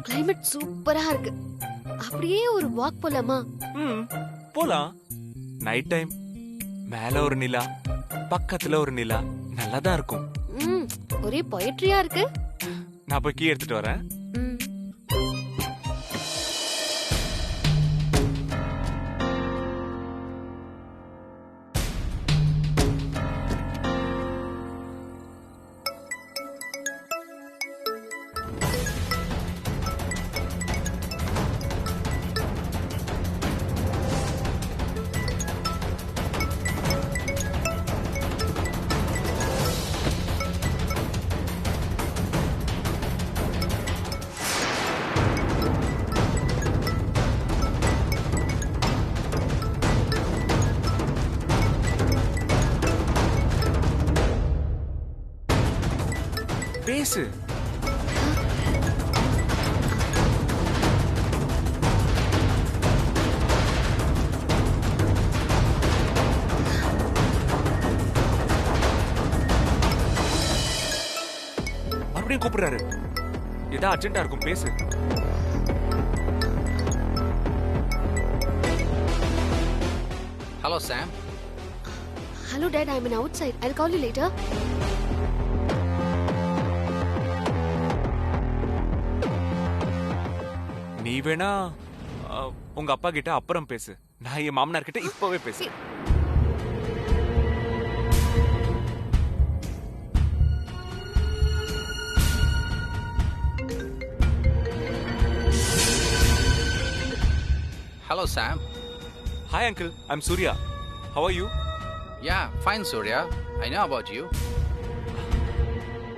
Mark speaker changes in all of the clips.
Speaker 1: Climate சூப்பரா இருக்கு. அப்படியே ஒரு வாக் போலாமா?
Speaker 2: போலாம். நைட் டைம் மேல ஒரு நிலா, பக்கத்துல ஒரு நிலா, நல்லாதான் இருக்கும்.
Speaker 1: ஒரே பொயட்ரியா இருக்கு.
Speaker 2: நான் போய் கீ எடுத்துட்டு வரேன். பேசு. மறுபடியும் கூப்பிடுறாரு. ஏதா அர்ஜென்டா இருக்கும், பேசு.
Speaker 3: Hello, Sam.
Speaker 1: Hello, Dad. I'm in outside. I'll call you later.
Speaker 2: நீ வேணா உங்க அப்பா கிட்ட அப்புறம் பேசு. நான் என் மாமனார் கிட்ட இப்பவே பேசு.
Speaker 3: Hello, Sam.
Speaker 2: Hi, Uncle. I'm Surya. How are you?
Speaker 3: Yeah, fine, Surya. I know about you.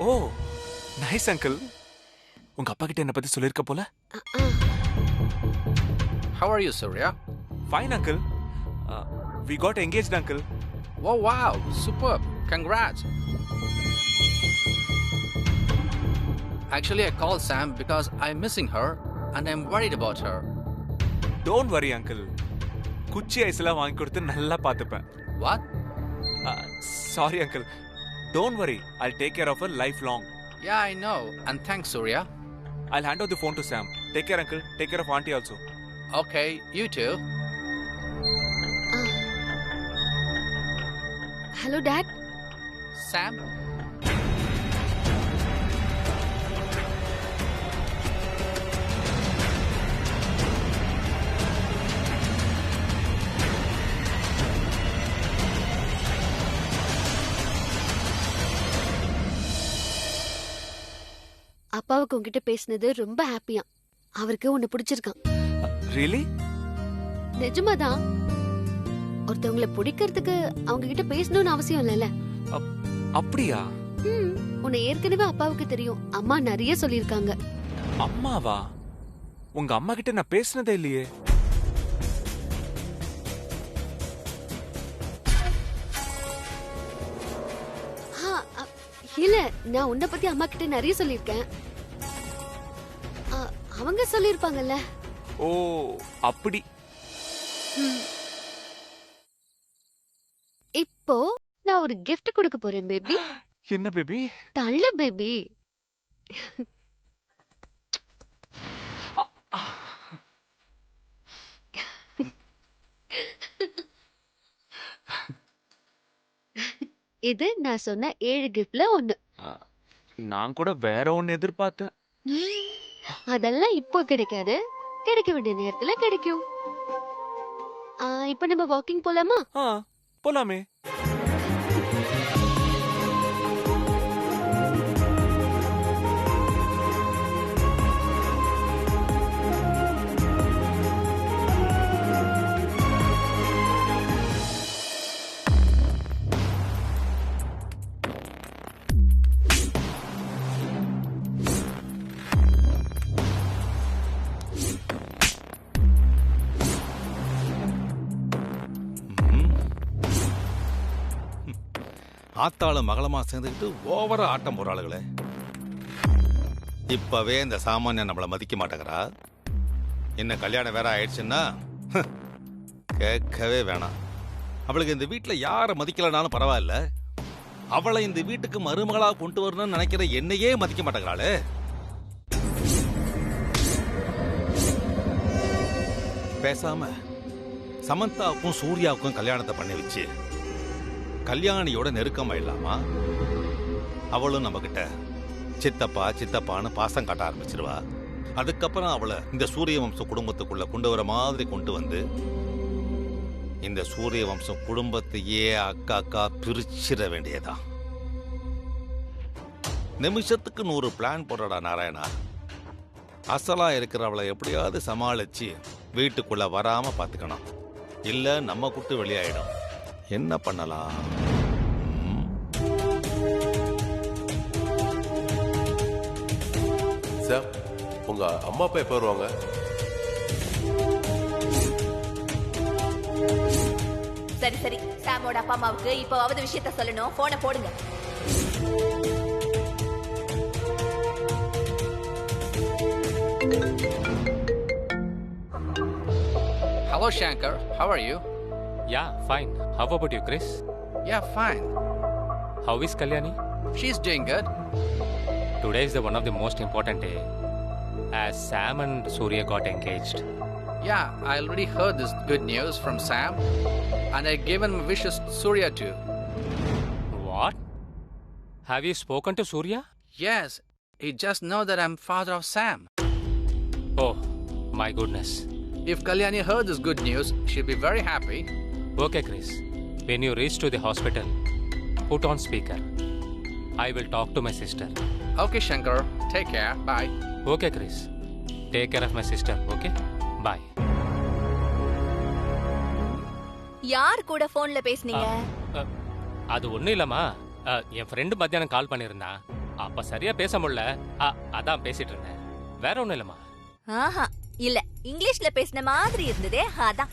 Speaker 2: Oh, nice, Uncle. உங்க அப்பா கிட்ட என்ன பத்தி சொல்லிருக்க போல?
Speaker 3: How are you, Surya?
Speaker 2: Fine, Uncle. We got engaged, Uncle.
Speaker 3: Oh, wow. Superb. Congrats. Actually, I called Sam because I'm missing her and I'm worried about her.
Speaker 2: Don't worry, Uncle. குச்சி ஐஸ்லாம் வாங்கி கொடுத்து நல்லா பாத்துப்பேன்.
Speaker 3: What?
Speaker 2: Sorry, Uncle. Don't worry. I'll take care of her lifelong.
Speaker 3: Yeah, I know. And thanks, Surya.
Speaker 2: I'll hand over the phone to Sam. Take care, Uncle. Take care of Auntie also.
Speaker 3: Okay, you too.
Speaker 1: Hello, Dad.
Speaker 3: Sam?
Speaker 1: அப்பாவுக்கு உன்கிட்ட பேசினது ரொம்ப ஹாப்பியா. அவருக்கு உன்னை பிடிச்சிருக்கான்.
Speaker 2: Really?
Speaker 1: நிஜமாதான். ஒருத்தவங்களை பிடிக்கிறதுக்கு அவங்க கிட்ட பேசணும்னு அவசியம் இல்லைல்ல.
Speaker 2: அப்படியா?
Speaker 1: உன்னை ஏற்கனவே அப்பாவுக்கு தெரியும். அம்மா நிறைய சொல்லிருக்காங்க.
Speaker 2: அம்மாவா? உங்க அம்மா கிட்ட நான் பேசினதே இல்லையே.
Speaker 1: இல்ல, நான் உன்னை பத்தி அம்மா கிட்ட நிறைய சொல்லிருக்கேன். அவங்க சொல்லிருப்பாங்கல்ல.
Speaker 2: ஓ, அப்படி.
Speaker 1: இப்போ நான் ஒரு gift கொடுக்க போறேன் பேபி.
Speaker 2: என்ன பேபி?
Speaker 1: தள்ள பேபி. இது நான் சொன்ன 7 கிஃப்ட்ல ஒண்ணு.
Speaker 2: நான் கூட வேற ஒன்னு எதிர்பார்த்தேன்.
Speaker 1: அதெல்லாம் இப்போ கிடைக்காது. கிடைக்க வேண்டிய நேரத்துல கிடைக்கும். இப்போ நம்ம வாக்கிங் போலாமா?
Speaker 2: போலாமே.
Speaker 4: ஆத்தாளும் மகளமா சேர்ந்துக்கிட்டு ஓவரா ஆட்டம் போறாளுகளே. இப்பவே இந்த சாமானியன் நம்மளை மதிக்க மாட்டேங்கிறா. என்ன கல்யாணம் வேற ஆயிடுச்சுன்னா கேட்கவே வேணாம். அவளுக்கு இந்த வீட்டில் யாரை மதிக்கலனாலும் பரவாயில்ல, அவளை இந்த வீட்டுக்கு மருமகளா கொண்டு வரணும்னு நினைக்கிற என்னையே மதிக்க மாட்டேங்கிறாளே. பேசாம சமந்தாவுக்கும் சூர்யாவுக்கும் கல்யாணத்தை பண்ணி வச்சு கல்யாணியோட நெருக்கமாயிடலாமா? அவளும் நம்மகிட்ட சித்தப்பா சித்தப்பான்னு பாசம் காட்ட ஆரம்பிச்சிருவா. அதுக்கப்புறம் அவளை இந்த சூரிய வம்சம் குடும்பத்துக்குள்ள கொண்டு வர மாதிரி கொண்டு வந்து இந்த சூரிய வம்சம் குடும்பத்தையே அக்கா பிரிச்சிட வேண்டியதா. நிமிஷத்துக்கு 100 பிளான் போடுறடா நாராயணா. அசலா இருக்கிறவளை எப்படியாவது சமாளிச்சு வீட்டுக்குள்ள வராம பாத்துக்கணும். இல்ல நம்ம குட்டு வெளியாயிடும். என்ன பண்ணலாம்?
Speaker 5: சார், உங்க அம்மா அப்பா எப்போ வருவாங்க?
Speaker 6: சரி சரி, சாமோட அப்பா அம்மாவுக்கு இப்போவாவது விஷயத்த சொல்லணும். போனை போடுங்க.
Speaker 3: Hello, Shankar. How are you?
Speaker 7: Yeah, fine. How about you, Chris?
Speaker 3: Yeah, fine.
Speaker 7: How is Kalyani?
Speaker 3: She's doing good.
Speaker 7: Today is the one of the most important day, as Sam and Surya got engaged.
Speaker 3: Yeah, I already heard this good news from Sam, and I given my wishes to Surya too.
Speaker 7: What? Have you spoken to Surya?
Speaker 3: Yes, he just know that I'm father of Sam.
Speaker 7: Oh, my goodness.
Speaker 3: If Kalyani heard this good news, she'll be very happy.
Speaker 7: Okay, Chris. When you reach to the hospital, put on speaker. I will talk to my sister.
Speaker 3: Okay, Shankar. Take care. Bye.
Speaker 7: Okay, Chris. Take care of my sister, okay? Bye.
Speaker 6: யார் கூட போன்ல பேசுனீங்க?
Speaker 7: அது ஒண்ணும் இல்லம்மா. என் friend மத்தியானம் கால் பண்ணியிருந்தான். அப்ப சரியா பேச முடியல. அதான் பேசிட்டு இருந்தேன். வேற ஒண்ணும் இல்லம்மா.
Speaker 6: ஆஹா, இல்ல, இங்கிலீஷ்ல பேசின மாதிரி இருந்ததே, அதான்.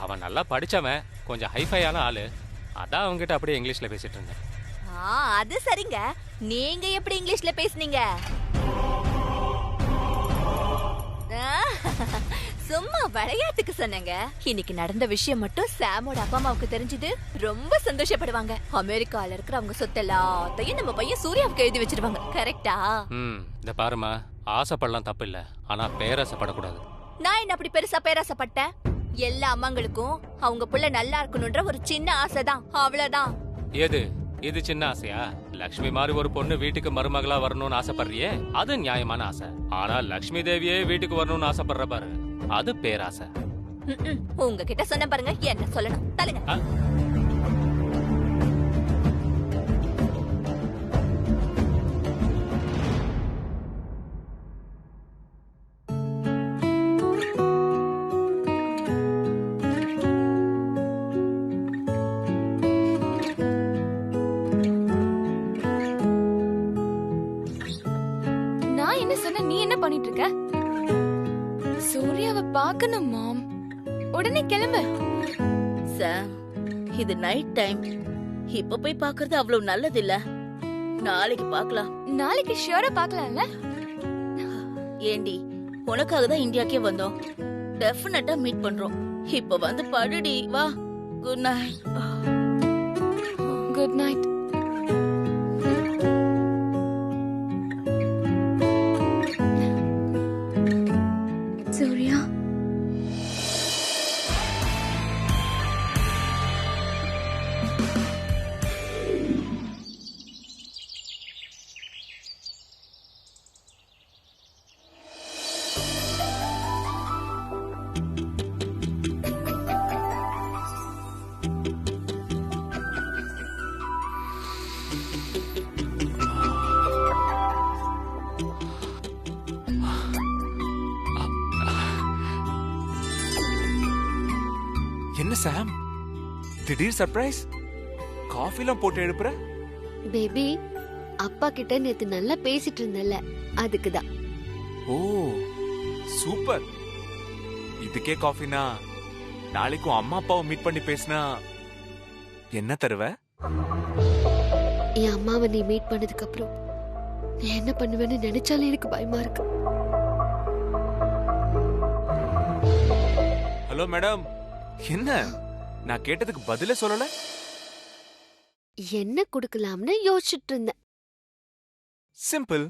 Speaker 7: அவன் நல்லா படிச்சவன், கொஞ்சம் ஹைஃபையான ஆளு. அதான் அவன்கிட்ட அப்படியே இங்கிலீஷ்ல பேசிட்டு இருந்தேன்.
Speaker 6: அது சரிங்க. நீங்க எப்படி இங்கிலீஷ்ல பேசுனீங்க? சும்மா விளையாட்டுக்கு சொன்னங்க. இன்னைக்கு நடந்த விஷயம் மட்டும் சாமோட அப்பா அம்மாவுக்கு தெரிஞ்சது ரொம்ப சந்தோஷப்படுவாங்க. அமெரிக்கால இருக்கிற அவங்க சொத்து எல்லாத்தையும் நம்ம பையன் சூர்யாவுக்கு எழுதி வச்சிருவாங்க. கரெக்டா?
Speaker 7: இந்த பாருமா, ஆசைப்படலாம் தப்பு இல்ல, ஆனா பேராசைப்படக்கூடாது.
Speaker 6: நான் என்ன அப்படி பெருசா பேராசைப்பட்டேன்? எல்லா அம்மாங்களுக்கும் அவங்க புள்ள நல்லா இருக்கணும்ன்ற ஒரு சின்ன ஆசைதான், அவ்வளவுதான்.
Speaker 7: இது சின்ன ஆசையா? லக்ஷ்மி மாதிரி ஒரு பொண்ணு வீட்டுக்கு மருமகளா வரணும்னு ஆசைப்படுறியே, அது நியாயமான ஆசை. ஆனா லக்ஷ்மி தேவியே வீட்டுக்கு வரணும்னு ஆசைப்படுற பாரு, அது பேராசை.
Speaker 6: உங்ககிட்ட சொன்ன பாருங்க, என்ன சொல்லணும்? தள்ளுங்க.
Speaker 8: நீ என்ன பண்ணிட்டு இருக்க? சூர்யாவை பார்க்கணும் மாம். உடனே கிளம்பு.
Speaker 9: சாம், இது நைட் டைம். இப்ப போய் பார்க்கிறது அவ்வளவு நல்லது இல்ல. நாளைக்கு பார்க்கலாம்.
Speaker 8: நாளைக்கு ஷூரா பார்க்கலாம்ல?
Speaker 9: ஏண்டி, உனக்காக தான் இந்தியாக்கே வந்தோம். டெஃபினட்டா மீட் பண்றோம். இப்ப வந்து படுடி, வா. Good night.
Speaker 8: Good night. Surya,
Speaker 2: என்ன சாம், திடீர் சர்ப்ரைஸ்? காஃபிலாம் போட்டு எழுப்புற?
Speaker 1: பேபி, அப்பா கிட்ட நேத்து நல்லா பேசிட்டு இருந்தல, அதுக்குதான்.
Speaker 2: ஓ சூப்பர். இதுக்கே காஃபினா நாளைக்கும் அம்மா அப்பாவை மீட் பண்ணி பேசினா என்ன தருவ?
Speaker 1: என் அம்மாவை நீ மீட் பண்ணதுக்கு அப்புறம் நீ என்ன பண்ணுவேன்னு நினைச்சாலே எனக்கு பயமா இருக்கு.
Speaker 2: ஹலோ மேடம், என்ன நான் கேட்டதுக்கு பதிலே சொல்லல?
Speaker 1: என்ன குடுக்கலாம்னு யோசிச்சுட்டு இருந்தேன்.
Speaker 2: சிம்பிள்,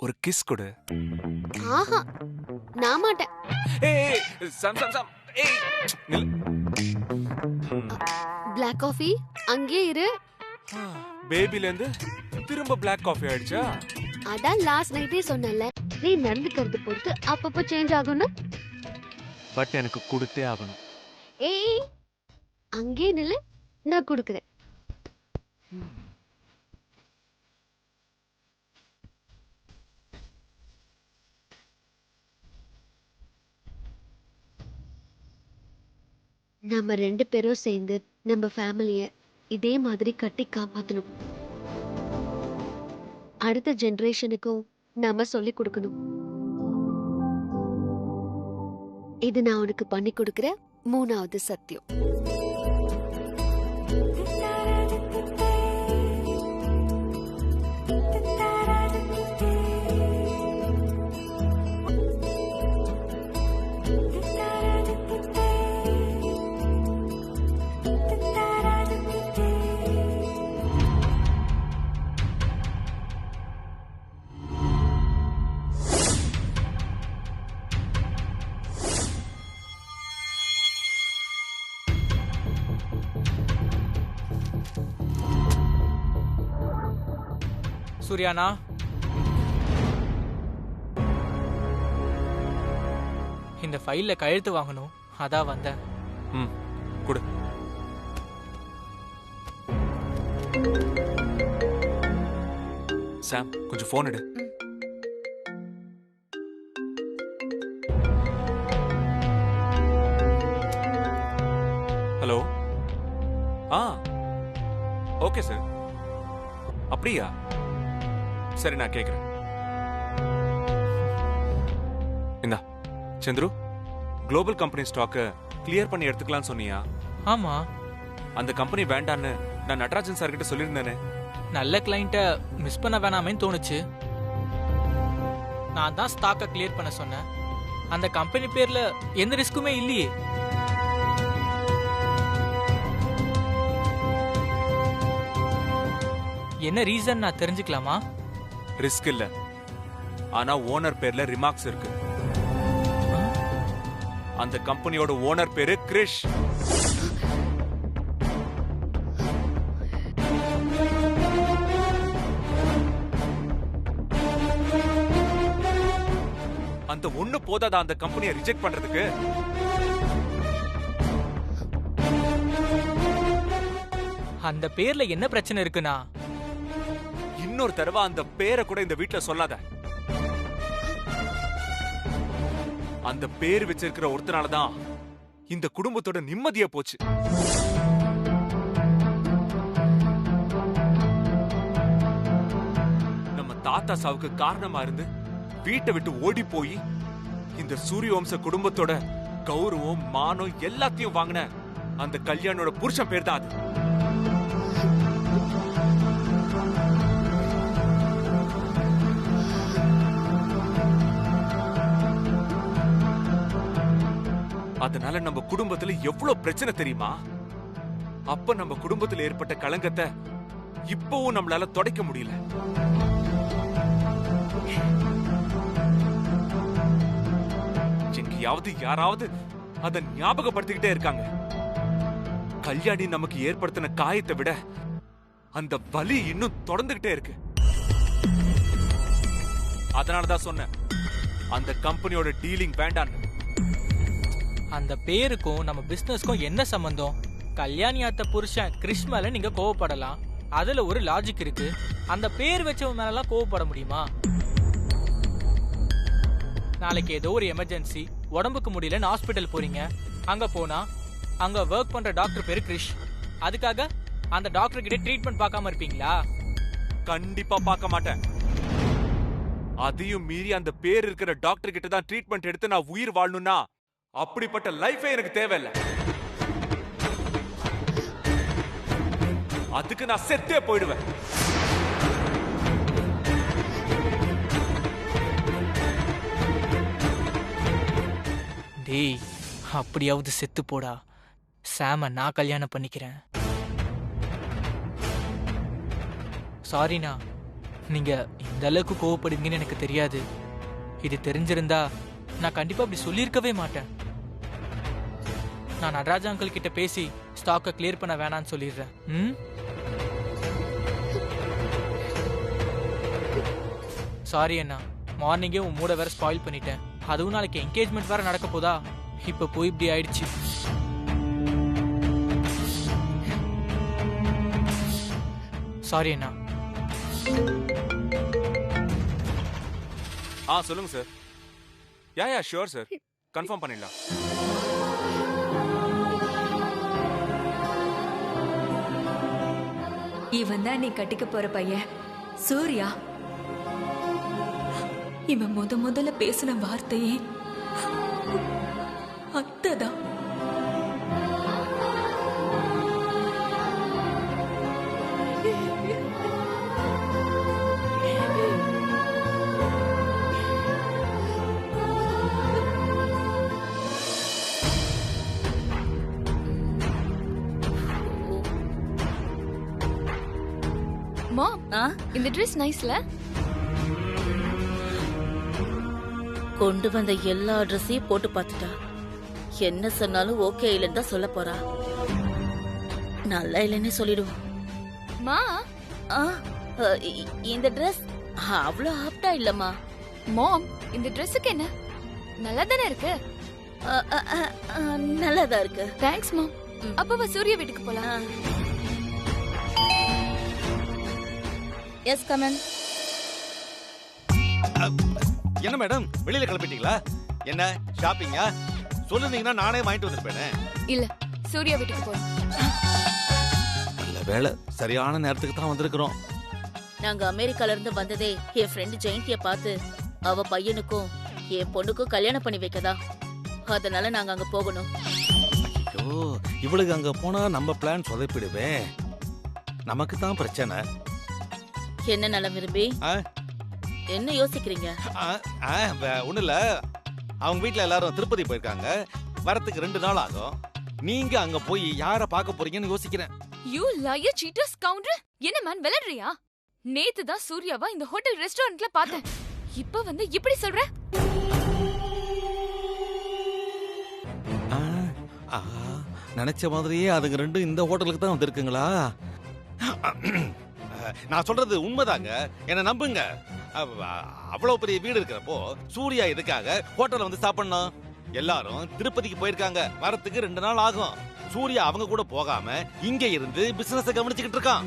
Speaker 2: ஒரு கிஸ் கொடு.
Speaker 1: ஆஹா, நான் மாட்டேன்.
Speaker 2: ஏய் சாம் சாம் சாம் ஏய் நில்.
Speaker 1: பிளாக் காஃபி அங்கே இரு.
Speaker 2: பேபில இருந்து திரும்ப பிளாக் காஃபி ஆயிடுச்சா?
Speaker 1: அதான் லாஸ்ட் நைட்டே சொன்னல, நீ நடந்துக்கிறது பொறுத்து அப்பப்போ சேஞ்ச் ஆகும்னு.
Speaker 2: பட் எனக்கு கொடுத்தே ஆகணும்.
Speaker 1: ஏய் அங்கே நில்லு, நான் கொடுக்குறேன். நம்ம 2 பேரும் சேர்ந்து நம்ம ஃபேமிலிய இதே மாதிரி கட்டி காப்பாத்தணும். அடுத்த ஜெனரேஷனுக்கும் நாம சொல்லி கொடுக்கணும். இது நான் உனக்கு பண்ணி கொடுக்கிற 3வது சத்தியம்.
Speaker 10: சூர்யானா, இந்த ஃபைல்ல கையெழுத்து வாங்கணும், அதான் வந்தேன்.
Speaker 2: ம் கொடு. சாம் கொஞ்சம் ஃபோன் எடு. ஹலோ. Okay sir. அப்படியா? சரி நான் கேக்குறேன். இந்தா சந்துரு, குளோபல் கம்பெனி ஸ்டாக்க கிளியர் பண்ணி எடுத்துக்கலாம்னு சொன்னியா?
Speaker 10: ஆமா.
Speaker 2: அந்த கம்பெனி வேண்டான்னு நான் நடராஜன் சார் கிட்ட சொல்லியிருந்தேனே.
Speaker 10: நல்ல கிளைண்ட்டை மிஸ் பண்ண வேணாமேன்னு தோணுச்சு. நான் தான் ஸ்டாக்கை கிளியர் பண்ண சொன்னேன். அந்த கம்பெனி பேர்ல எந்த ரிஸ்க்குமே இல்லையே. என்ன ரீசன் நான் தெரிஞ்சுக்கலாமா?
Speaker 2: ரிஸ்க் இல்ல, ஆனா ஓனர் பேர்ல ரிமார்க்ஸ் இருக்கு. அந்த கம்பெனியோட ஓனர் பேரு கிரிஷ். அந்த ஒண்ணு போதாதா அந்த கம்பெனியை ரிஜெக்ட் பண்றதுக்கு?
Speaker 10: அந்த பேர்ல என்ன பிரச்சனை இருக்குன்னா,
Speaker 2: இன்னொரு தடவை அந்த பேரை கூட இந்த வீட்டுல சொல்லாத. அந்த பேர் வச்சிருக்கிற ஒருத்தனாலதான் இந்த குடும்பத்தோட நிம்மதியா போச்சு. நம்ம தாத்தா சாவுக்கு காரணமா இருந்து வீட்டை விட்டு ஓடி போய் இந்த சூரிய வம்ச குடும்பத்தோட கௌரவம் மானம் எல்லாத்தையும் வாங்கின அந்த கல்யாணோட புருஷன் பேர் தான் அது. அதனால நம்ம குடும்பத்துல எவ்வளவு பிரச்சனை தெரியுமா? அப்ப நம்ம குடும்பத்துல ஏற்பட்ட களங்கத்தை இப்பவும் நம்மளால துடைக்க முடியல. எங்கேயாவது யாராவது அத ஞாபகப்படுத்திக்கிட்டே இருக்காங்க. கல்யாணி நமக்கு ஏற்படுத்தின காயத்தை விட அந்த வலி இன்னும் தொடர்ந்துகிட்டே இருக்கு. அதனாலதான் சொன்னேன் அந்த கம்பெனியோட டீலிங் வேண்டான்னு.
Speaker 10: அந்த பேருக்கும் நம்ம பிசினஸ்க்கும் என்ன சம்பந்தம்? கல்யாணி அத்த புருஷன் கிறிஷ் மேல நீங்க கோவப்படலாம், அதுல ஒரு லாஜிக் இருக்கு. அந்த பேர் வச்சவன் மேலாம் கோவப்பட முடியுமா? நாளைக்கு ஏதோ ஒரு எமர்ஜென்சி, உடம்புக்கு முடியலன்னு ஹாஸ்பிட்டல் போறீங்க. அங்க போனா அங்க ஒர்க் பண்ற டாக்டர் பேரு கிரிஷ். அதுக்காக அந்த டாக்டர் கிட்ட ட்ரீட்மெண்ட் பார்க்காம இருப்பீங்களா?
Speaker 2: கண்டிப்பா பார்க்க மாட்டேன். அதையும் மீறி அந்த பேர் இருக்கிற டாக்டர் கிட்ட தான் ட்ரீட்மெண்ட் எடுத்து நான் உயிர் வாழணும்னா அப்படிப்பட்ட லைஃபே எனக்கு தேவையில்லை. அதுக்கு நான் செத்தே போயிடுவேன்.
Speaker 10: டேய், அப்படியாவது செத்து போடா. சாம நான் கல்யாணம் பண்ணிக்கிறேன். சாரிண்ணா, நீங்க இந்த அளவுக்கு கோவப்படுவீங்கன்னு எனக்கு தெரியாது. இது தெரிஞ்சிருந்தா நான் கண்டிப்பா அப்படி சொல்லியிருக்கவே மாட்டேன். நான் நடராஜா அங்கிள் கிட்ட பேசி ஸ்டாக்கை கிளியர் பண்ண வேணாம்னு சொல்லிடுறேன். சாரி அண்ணா, மார்னிங்கே உன் மூட வேற ஸ்பாயில் பண்ணிட்டேன். அதுவும் நாளைக்கு என்கேஜ்மெண்ட் வேற நடக்க போதா, இப்ப போய் இப்படி ஆயிடுச்சு. சாரி அண்ணா.
Speaker 2: சொல்லுங்க sir. Yeah sure sir, confirm பண்ணிடலாம்.
Speaker 11: இவன் தான் நீ கட்டிக்க போற பையன் சூர்யா. இவன் முதல்ல பேசின வார்த்தையே அத்ததான்.
Speaker 8: மாம், இந்த Dress நைஸ்ல.
Speaker 9: கொண்டு வந்த எல்லா ட்ரெஸ்ஸையும் போட்டு பார்த்துட்டா. என்ன சொன்னாலும் ஓகே இல்லைன்னு தான் சொல்ல போறா. நல்லா இல்லைன்னு சொல்லிடுவோம்.
Speaker 8: மா,
Speaker 9: இந்த Dress அவ்வளோ ஆப்டா இல்லம்மா.
Speaker 8: மாம், இந்த Dressக்கு என்ன? நல்லா தானே இருக்கு.
Speaker 9: நல்லாதான் இருக்கு.
Speaker 8: தேங்க்ஸ் மாம். அப்ப சூர்யா வீட்டுக்கு போலாம்.
Speaker 9: S come on.
Speaker 4: என்ன மேடம், வெளியில கிளம்பிட்டீங்களா? என்ன ஷாப்பிங்கா? சொல்லுவீங்கன்னா நானே வாங்கிட்டு வந்திருப்பேனே.
Speaker 8: இல்ல, சூர்யா வீட்டுக்கு போறோம்.
Speaker 4: நல்ல வேளை, சரியான நேரத்துக்கு தான் வந்திருக்கிறோம்.
Speaker 9: நாங்க அமெரிக்கால இருந்து வந்ததே என் ஃப்ரெண்ட் ஜெயந்திய பார்த்து அவ பையனுக்கும் என் பொண்ணுக்கும் கல்யாணம் பண்ணி வைக்கதா. அதனால நாங்க அங்க போகணும்.
Speaker 4: ஐயோ, இவளுக்கு அங்க போனா நம்ம பிளான் சொதப்பிடுவே. நமக்கு தான் பிரச்சனை.
Speaker 9: என்ன நலம் விரும்பி என்ன யோசிக்கிறீங்க?
Speaker 4: ஒண்ணு இல்ல, அவங்க வீட்டுல எல்லாரும் திருப்பதி போயிருக்காங்க. வரத்துக்கு 2 நாள் ஆகும். நீங்க அங்க போய் யார பார்க்க போறீங்கன்னு யோசிக்கிறேன்.
Speaker 8: You liar, cheater, scoundrel. என்ன மேன் விளையாடுறியா? நேத்து தான் சூர்யாவா இந்த ஹோட்டல் ரெஸ்டாரண்ட்ல பார்த்தேன். இப்ப வந்து இப்படி சொல்ற?
Speaker 4: நினைச்ச மாதிரியே அதுங்க 2 இந்த ஹோட்டலுக்கு தான் வந்திருக்குங்களா? நான் சொல்றது உண்மைதாங்க, என்ன நம்புங்க. அவ்வளவு பெரிய வீடு இருக்கிறப்போ சூர்யா எதுக்காக ஹோட்டல்ல வந்து சாப்பிடணும்? எல்லாரும் திருப்பதிக்கு போயிருக்காங்க. வரத்துக்கு 2 நாள் ஆகும். சூர்யா அவங்க கூட போகாம இங்க இருந்து பிசினஸ் கவனிச்சுக்கிட்டு இருக்கான்.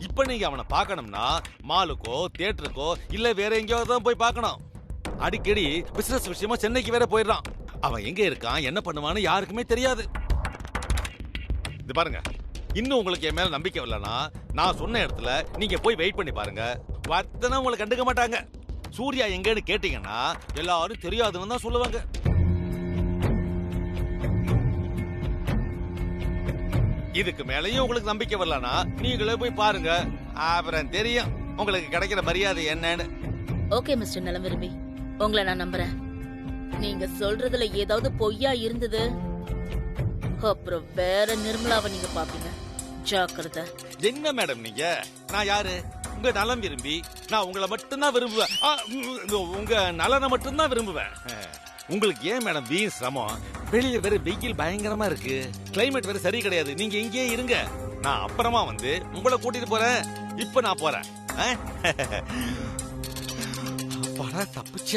Speaker 4: இப்ப நீங்க அவனை பார்க்கணும்னா மாலுக்கோ தியேட்டருக்கோ இல்ல வேற எங்கேயாவது தான் போய் பார்க்கணும். அடிக்கடி பிசினஸ் விஷயமா சென்னைக்கு வேற போயிடுறான். அவன் எங்க இருக்கான், என்ன பண்ணுவான்னு யாருக்குமே தெரியாது. இது பாருங்க, இன்னும் உங்களுக்கு என் மேல நம்பிக்கை இல்லைன்னா நான் சொன்ன இடத்துல நீங்க போய் வெயிட் பண்ணி பாருங்க. வர்த்தனை உங்களை கண்டுக்க மாட்டாங்க. சூர்யா எங்கன்னு கேட்டீங்கன்னா எல்லாரும் தெரியாதுன்னு தான் சொல்லுவாங்க. இதுக்கு மேலேயும் உங்களுக்கு நம்பிக்கை வரலன்னா நீங்களே போய் பாருங்க, அப்புறம் தெரியும் உங்களுக்கு கிடைக்கிற மரியாதை என்னன்னு.
Speaker 9: ஓகே மிஸ்டர் நலம் விரும்பி, உங்களை நான் நம்புறேன். நீங்க சொல்றதுல ஏதாவது பொய்யா இருந்தது அப்புறம் வேற நிர்மலாவை நீங்க பாப்பீங்க. ஜாக்கிரதை.
Speaker 4: என்ன மேடம் நீங்க? நான் யாரு? உங்க நலம் விரும்பி. நான் உங்களை மட்டும்தான் விரும்புவேன். உங்க நலனை மட்டும்தான் விரும்புவேன். உங்களுக்கு ஏன் மேடம் வீண் சிரமம்? வெளியே வேற வெயில் பயங்கரமா இருக்கு, கிளைமேட் வேற சரி கிடையாது. நீங்க இங்கேயே இருங்க, நான் அப்புறமா வந்து உங்களை கூட்டிட்டு போறேன். இப்ப நான் போறேன். தப்பிச்ச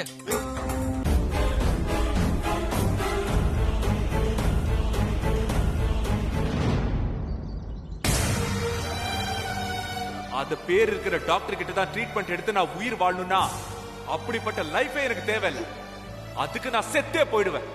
Speaker 2: அந்த பேர் இருக்கிற டாக்டர் கிட்ட தான் ட்ரீட்மெண்ட் எடுத்து நான் உயிர் வாழணும்னா அப்படிப்பட்ட லைஃபே எனக்கு தேவையில்லை. அதுக்கு நான் செத்தே போயிடுவேன்.